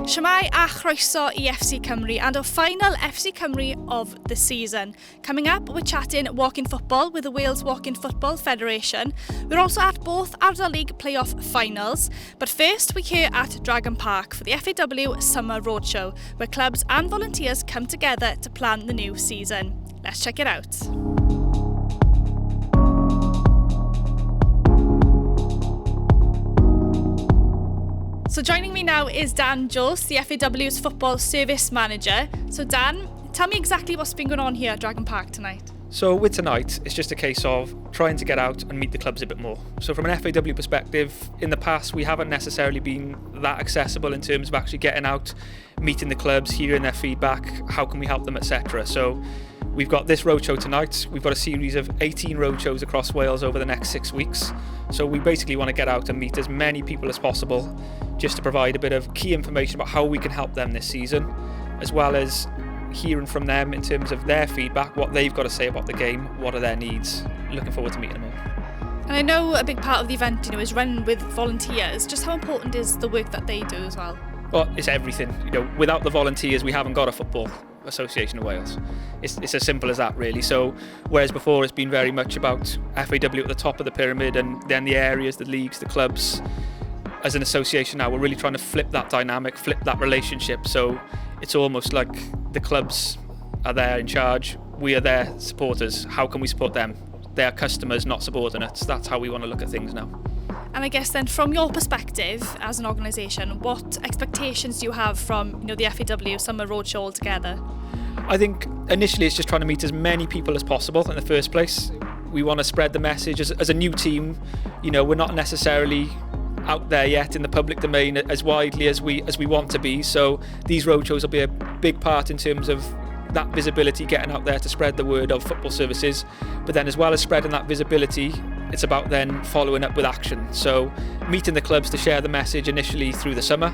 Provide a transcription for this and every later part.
Shwmae a chroeso I FC Cymru and our final FC Cymru of the season. Coming up, we're chatting walking football with the Wales Walking Football Federation. We're also at both Ardal League playoff finals. But first, we're here at Dragon Park for the FAW Summer Roadshow, where clubs and volunteers come together to plan the new season. Let's check it out. So joining me now is Dan Jost, the FAW's Football Service Manager. So Dan, tell me exactly what's been going on here at Dragon Park tonight. So with tonight, it's just a case of trying to get out and meet the clubs a bit more. So from an FAW perspective, in the past we haven't necessarily been that accessible in terms of actually getting out, meeting the clubs, hearing their feedback, how can we help them, etc. So we've got this roadshow tonight. We've got a series of 18 roadshows across Wales over the next 6 weeks. So we basically want to get out and meet as many people as possible, just to provide a bit of key information about how we can help them this season, as well as hearing from them in terms of their feedback, what they've got to say about the game, what are their needs. Looking forward to meeting them all. And I know a big part of the event, is run with volunteers. Just how important is the work that they do as well? Well, it's everything. Without the volunteers, we haven't got a football association of Wales. It's as simple as that, really. So whereas before it's been very much about FAW at the top of the pyramid and then the areas, the leagues, the clubs, as an association now we're really trying to flip that dynamic, flip that relationship. So it's almost like the clubs are there in charge, we are their supporters. How can we support them? They are customers, not subordinates. That's how we want to look at things now. And I guess then from your perspective as an organisation, what expectations do you have from the FAW Summer Roadshow altogether? I think initially it's just trying to meet as many people as possible in the first place. We want to spread the message as a new team. We're not necessarily out there yet in the public domain as widely as we want to be. So these roadshows will be a big part in terms of that visibility, getting out there to spread the word of football services. But then as well as spreading that visibility, it's about then following up with action. So meeting the clubs to share the message initially through the summer.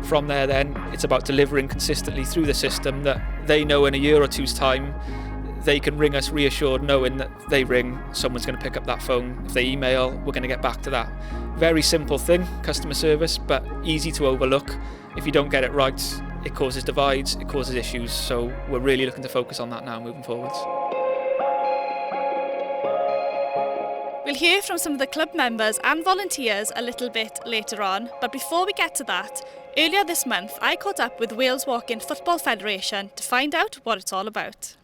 From there then, it's about delivering consistently through the system that they know in a year or two's time, they can ring us reassured knowing that they ring, someone's going to pick up that phone. If they email, we're going to get back to that. Very simple thing, customer service, but easy to overlook. If you don't get it right, it causes divides, it causes issues. So we're really looking to focus on that now moving forwards. We'll hear from some of the club members and volunteers a little bit later on, but before we get to that, earlier this month I caught up with Wales Walking Football Federation to find out what it's all about.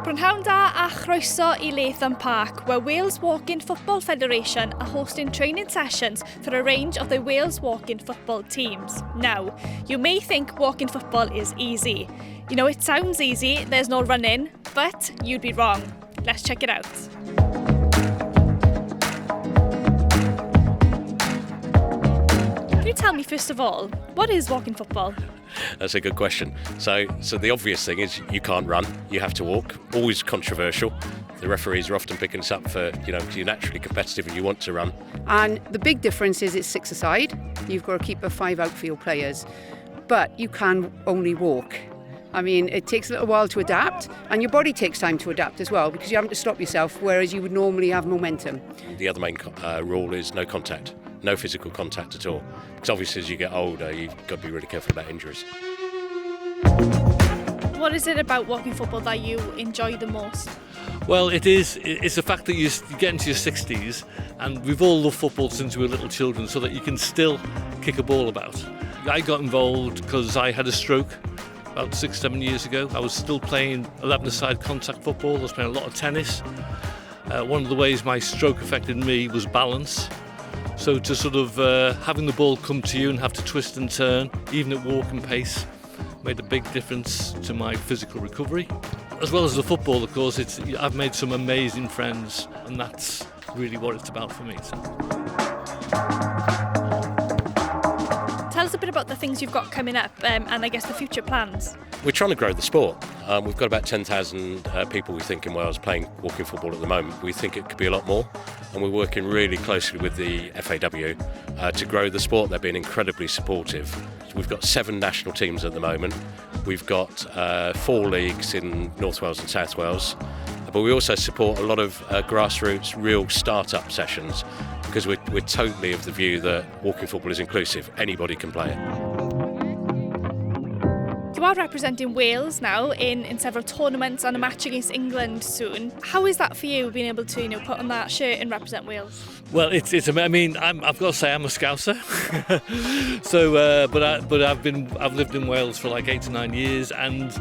Prynhawn da a chroeso I Latham Park, where Wales Walking Football Federation are hosting training sessions for a range of the Wales Walking football teams. Now, you may think walking football is easy. It sounds easy, there's no running, but you'd be wrong. Let's check it out. Can you tell me first of all, what is walking football? That's a good question. So the obvious thing is you can't run, you have to walk. Always controversial. The referees are often picking us up for, you're naturally competitive and you want to run. And the big difference is it's 6 aside. You've got to keep 5 outfield players, but you can only walk. It takes a little while to adapt, and your body takes time to adapt as well, because you haven't to stop yourself, whereas you would normally have momentum. The other main rule is no contact, no physical contact at all. Because obviously as you get older, you've got to be really careful about injuries. What is it about walking football that you enjoy the most? Well, it's the fact that you get into your 60s, and we've all loved football since we were little children, so that you can still kick a ball about. I got involved because I had a stroke about 6-7 years ago. I was still playing 11-a-side contact football. I was playing a lot of tennis. One of the ways my stroke affected me was balance. So to sort of having the ball come to you and have to twist and turn, even at walking pace, made a big difference to my physical recovery. As well as the football, of course, I've made some amazing friends, and that's really what it's about for me. So. Tell us a bit about the things you've got coming up and I guess the future plans. We're trying to grow the sport. We've got about 10,000 people, we think, in Wales playing walking football at the moment. We think it could be a lot more, and we're working really closely with the FAW to grow the sport. They've been incredibly supportive. We've got 7 national teams at the moment. We've got 4 leagues in North Wales and South Wales, but we also support a lot of grassroots, real start-up sessions because we're totally of the view that walking football is inclusive. Anybody can play it. You are representing Wales now in several tournaments and a match against England soon. How is that for you, being able to put on that shirt and represent Wales? Well, I mean, I've got to say I'm a Scouser. So, but I've lived in Wales for like 8 to 9 years, and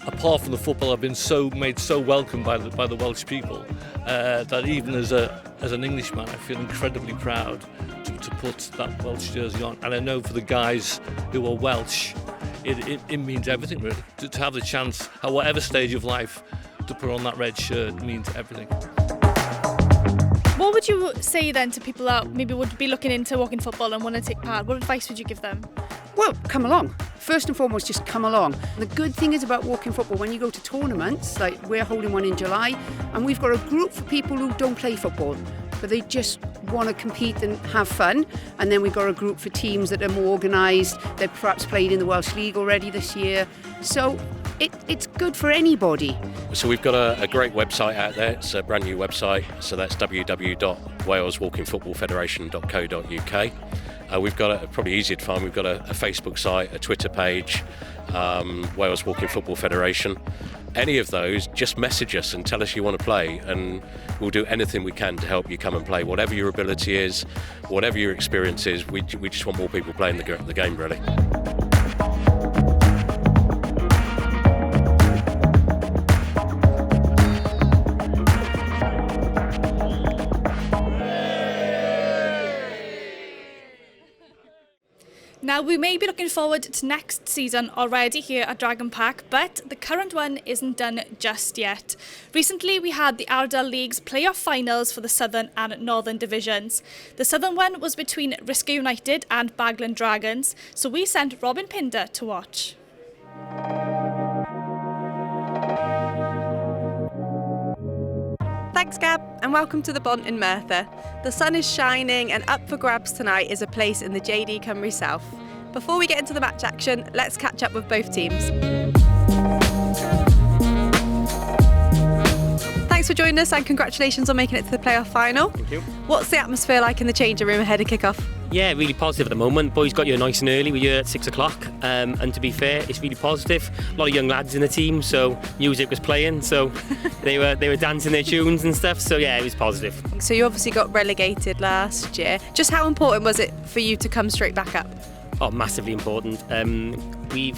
apart from the football, I've been made so welcome by the Welsh people that even as an Englishman, I feel incredibly proud to put that Welsh jersey on. And I know for the guys who are Welsh, it means everything really. To have the chance, at whatever stage of life, to put on that red shirt means everything. What would you say then to people that maybe would be looking into walking football and want to take part? What advice would you give them? Well, come along. First and foremost, just come along. The good thing is about walking football, when you go to tournaments, like we're holding one in July, and we've got a group for people who don't play football, but they just want to compete and have fun. And then we've got a group for teams that are more organised. They've perhaps played in the Welsh League already this year. So it's good for anybody. So we've got a great website out there. It's a brand new website. So that's www.waleswalkingfootballfederation.co.uk. We've got probably easier to find. We've got a Facebook site, a Twitter page, Wales Walking Football Federation. Any of those, just message us and tell us you want to play, and we'll do anything we can to help you come and play. Whatever your ability is, whatever your experience is, we just want more people playing the game, really. Now, we may be looking forward to next season already here at Dragon Park, but the current one isn't done just yet. Recently, we had the Ardal League's playoff finals for the Southern and Northern divisions. The Southern one was between Risca United and Baglan Dragons, so we sent Robin Pinder to watch. Thanks, Gab, and welcome to the Bont in Merthyr. The sun is shining, and up for grabs tonight is a place in the JD Cymru South. Before we get into the match action, let's catch up with both teams. Thanks for joining us, and congratulations on making it to the playoff final. Thank you. What's the atmosphere like in the changing room ahead of kick-off? Yeah, really positive at the moment. Boys got here nice and early. We're here at 6 o'clock, and to be fair, it's really positive. A lot of young lads in the team, so music was playing, so they were dancing their tunes and stuff. So yeah, it was positive. So you obviously got relegated last year. Just how important was it for you to come straight back up? Oh, massively important. We've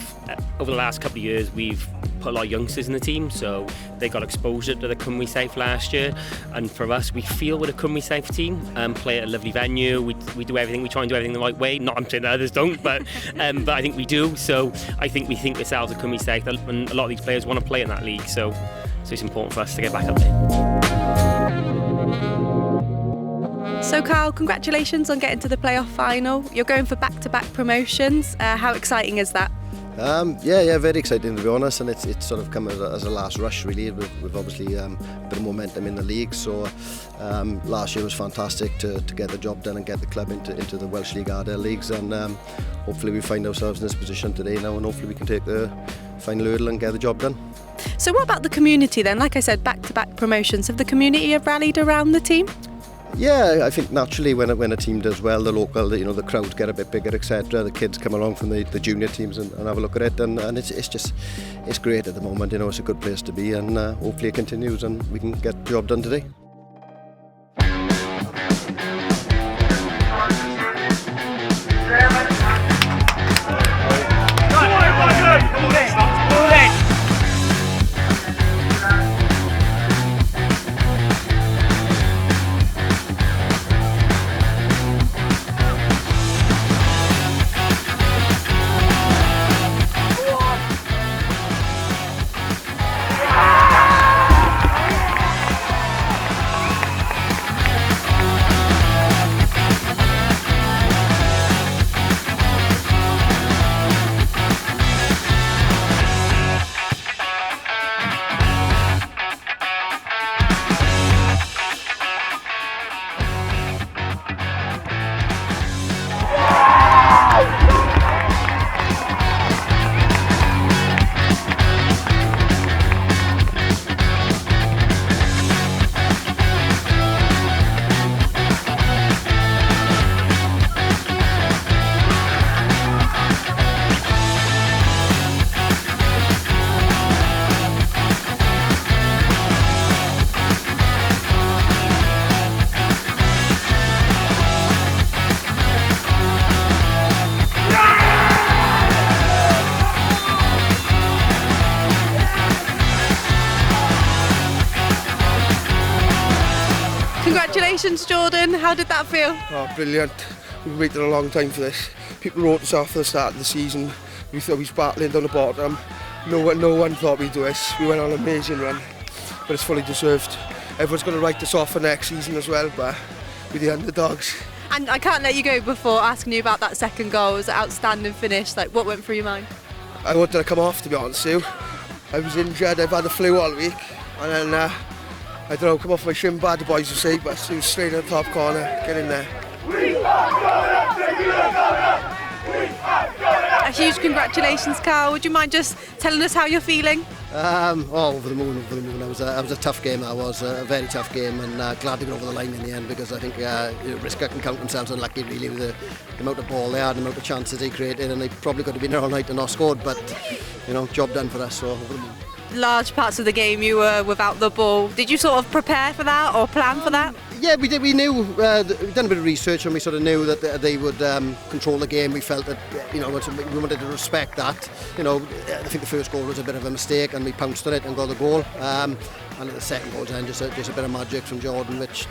over the last couple of years, we've put a lot of youngsters in the team, so they got exposure to the Cymru South last year. And for us, we feel we're a Cymru South team. Play at a lovely venue. We do everything. We try and do everything the right way. Not I'm saying that others don't, but I think we do. So I think we think ourselves a Cymru South, and a lot of these players want to play in that league. So it's important for us to get back up there. So Carl, congratulations on getting to the playoff final. You're going for back-to-back promotions. How exciting is that? Yeah, very exciting to be honest, and it's sort of come as a last rush really. We've obviously a bit of momentum in the league, so last year was fantastic to get the job done and get the club into the Welsh League Ardal leagues, and hopefully we find ourselves in this position today now, and hopefully we can take the final hurdle and get the job done. So what about the community then? Like I said, back-to-back promotions. Have the community have rallied around the team? Yeah, I think naturally when a team does well, the local, the crowds get a bit bigger, etc. The kids come along from the junior teams and have a look at it, and it's great at the moment. It's a good place to be, and hopefully it continues and we can get the job done today. Congratulations, Jordan. How did that feel? Oh, brilliant. We've waited a long time for this. People wrote us off at the start of the season. We thought we was battling down the bottom. No one thought we'd do this. We went on an amazing run, but it's fully deserved. Everyone's going to write us off for next season as well, but we're the underdogs. And I can't let you go before asking you about that second goal. It was an outstanding finish. Like, what went through your mind? I wanted to come off, to be honest with you. I was injured, I've had the flu all week, and then, I don't know, come off my shin pad, the boys will say, but it was straight in the top corner, get in there. A huge congratulations, Carl. Would you mind just telling us how you're feeling? Over the moon. It was a tough game. That was a very tough game, and glad to get over the line in the end, because I think Risca can count themselves unlucky really with the amount of ball they had, the amount of chances they created, and they probably could have been there all night and not scored. But job done for us. So over the moon. Large parts of the game you were without the ball. Did you sort of prepare for that or plan for that? Yeah, we did. We knew, we'd done a bit of research, and we sort of knew that they would control the game. We felt that, we wanted to respect that. I think the first goal was a bit of a mistake, and we pounced on it and got the goal. And at the second goal, then just a bit of magic from Jordan, which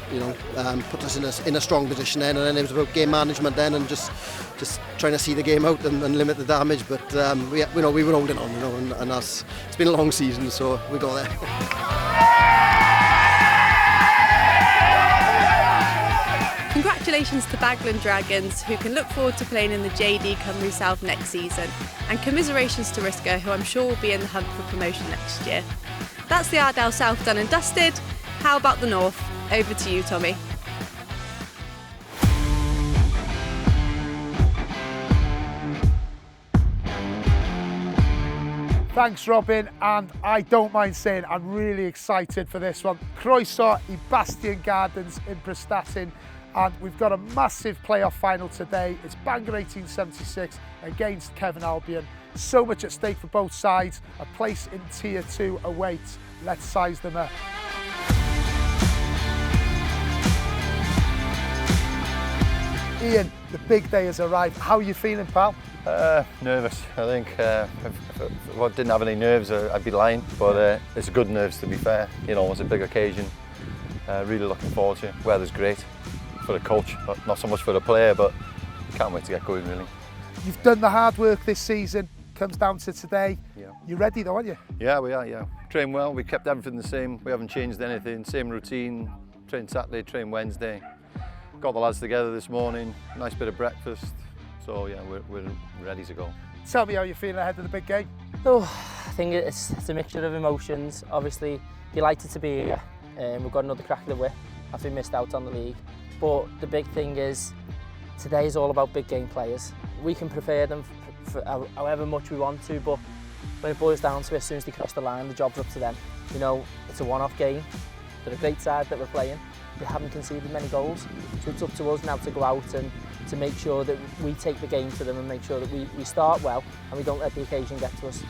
put us in a strong position then. And then it was about game management then, and just trying to see the game out and limit the damage. But we were holding on, and it's been a long season, so we got there. Congratulations to Baglan Dragons, who can look forward to playing in the JD Cymru South next season, and commiserations to Risca, who I'm sure will be in the hunt for promotion next year. That's the Ardal South done and dusted. How about the North? Over to you, Tommy. Thanks, Robin, and I don't mind saying I'm really excited for this one. Croeso I Bastion Gardens in Prestatyn, and we've got a massive playoff final today. It's Bangor 1876 against Kevin Albion. So much at stake for both sides. A place in Tier 2 awaits. Let's size them up. Ian, the big day has arrived. How are you feeling, pal? Nervous. I think if I didn't have any nerves, I'd be lying. But it's good nerves, to be fair. It's a big occasion. Really looking forward to it. Weather's great for the coach, not so much for the player, but can't wait to get going, really. You've done the hard work this season. Comes down to today. Yeah. You're ready though, aren't you? Yeah, we are, yeah. Train well, we kept everything the same. We haven't changed anything. Same routine. Train Saturday, train Wednesday. Got the lads together this morning. Nice bit of breakfast. So yeah, we're ready to go. Tell me how you're feeling ahead of the big game. Oh, I think it's a mixture of emotions. Obviously, delighted to be here. We've got another crack at the whip after we missed out on the league. But the big thing is, today is all about big game players. We can prepare them for however much we want to, but when it boils down to it, as soon as they cross the line, the job's up to them. It's a one-off game. They're a great side that we're playing. They haven't conceded many goals, so it's up to us now to go out and to make sure that we take the game to them and make sure that we start well and we don't let the occasion get to us.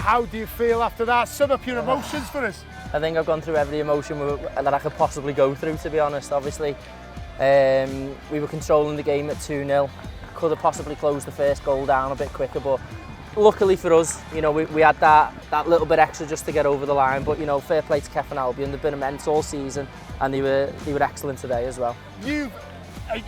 How do you feel after that? Sum up your emotions for us. I think I've gone through every emotion that I could possibly go through, to be honest. Obviously, we were controlling the game at 2-0. Could have possibly closed the first goal down a bit quicker, but luckily for us, we had that little bit extra just to get over the line. But fair play to Kevin Albion. They've been immense all season, and they were excellent today as well. You've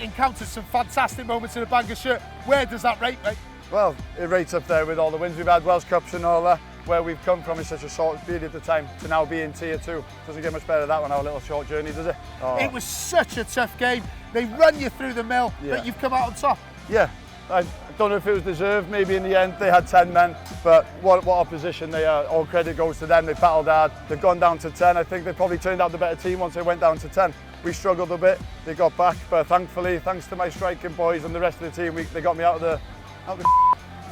encountered some fantastic moments in a Bangor shirt. Where does that rate, mate? Well, it rates up there with all the wins we've had, Welsh Cups and all that. Where we've come from in such a short period of time to now be in Tier 2. Doesn't get much better than that on our little short journey, does it? Oh. It was such a tough game. They run you through the mill, but you've come out on top. Yeah, I don't know if it was deserved. Maybe in the end they had 10 men, but what opposition they are. All credit goes to them. They battled hard. They've gone down to 10. I think they probably turned out the better team once they went down to 10. We struggled a bit. They got back, but thankfully, thanks to my striking boys and the rest of the team, they got me out of the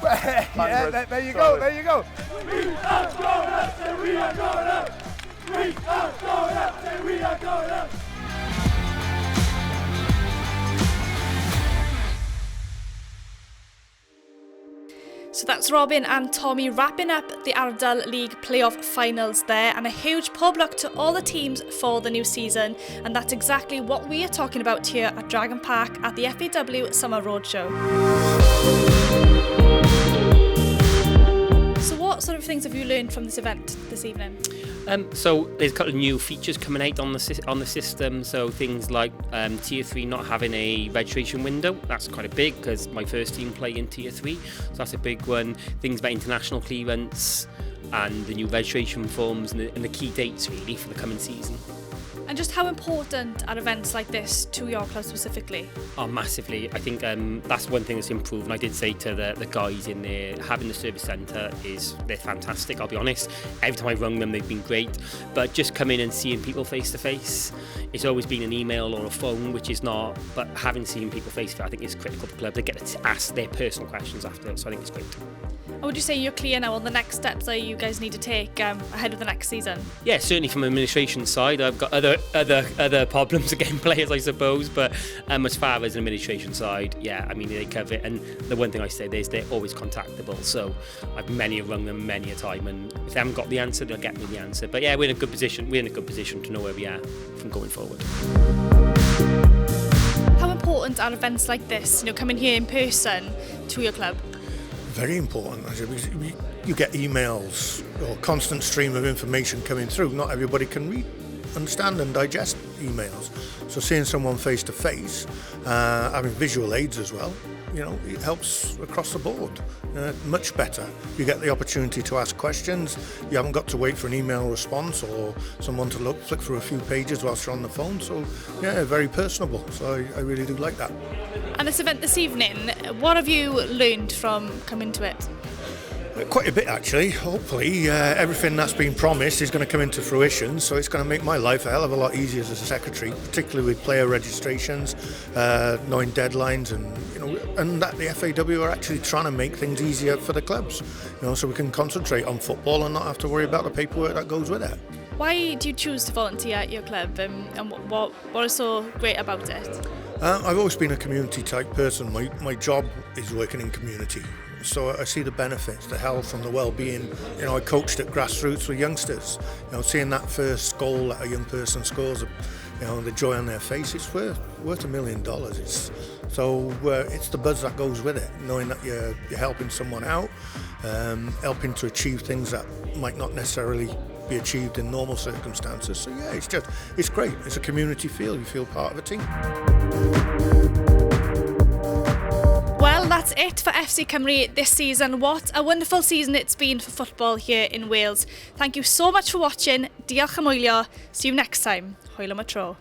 yeah, there you go, there you go. We are going up, say we are going up. We are going up, say we are going up. So that's Robin and Tommy wrapping up the Ardal League playoff finals there, and a huge pub luck to all the teams for the new season, and that's exactly what we are talking about here at Dragon Park at the FAW Summer Roadshow. So what sort of things have you learned from this event this evening? So there's a couple of new features coming out on the system. So things like Tier 3 not having a registration window. That's quite a big, because my first team play in Tier 3. So that's a big one. Things about international clearance and the new registration forms and the key dates really for the coming season. And just how important are events like this to your club specifically? Oh, massively. I think that's one thing that's improved. And I did say to the guys in there, having the service centre they're fantastic, I'll be honest. Every time I rung them, they've been great. But just coming and seeing people face to face, it's always been an email or a phone, which is not, but having seen people face to face, I think is critical for the club. They get to ask their personal questions after, so I think it's great. And would you say you're clear now on the next steps that you guys need to take ahead of the next season? Yeah, certainly from administration side, I've got other problems again, players I suppose, but as far as an administration side, yeah, I mean they cover it. And the one thing I say is they're always contactable, so I've rung them many a time, and if they haven't got the answer, they'll get me the answer. But yeah, we're in a good position to know where we are from going forward. How important are events like this, coming here in person to your club? Very important. You get emails or constant stream of information coming through. Not everybody can read, understand and digest emails. So seeing someone face to face, having visual aids as well, it helps across the board. Much better. You get the opportunity to ask questions. You haven't got to wait for an email response or someone to flick through a few pages whilst you're on the phone. So yeah, very personable. So I really do like that. And this event this evening, what have you learned from coming to it? Quite a bit actually. Hopefully everything that's been promised is going to come into fruition, so it's going to make my life a hell of a lot easier as a secretary, particularly with player registrations, knowing deadlines, and that the FAW are actually trying to make things easier for the clubs, so we can concentrate on football and not have to worry about the paperwork that goes with it. Why do you choose to volunteer at your club, and what is so great about it? I've always been a community type person. My job is working in community. So I see the benefits, the health and the well-being. I coached at grassroots with youngsters. Seeing that first goal that a young person scores, the joy on their face, it's worth $1 million. It's the buzz that goes with it, knowing that you're helping someone out, helping to achieve things that might not necessarily be achieved in normal circumstances. So yeah, it's great. It's a community feel. You feel part of a team. Well, that's it for FC Cymru this season. What a wonderful season it's been for football here in Wales. Thank you so much for watching. Diolch am wylio. See you next time. Hwyl am y tro.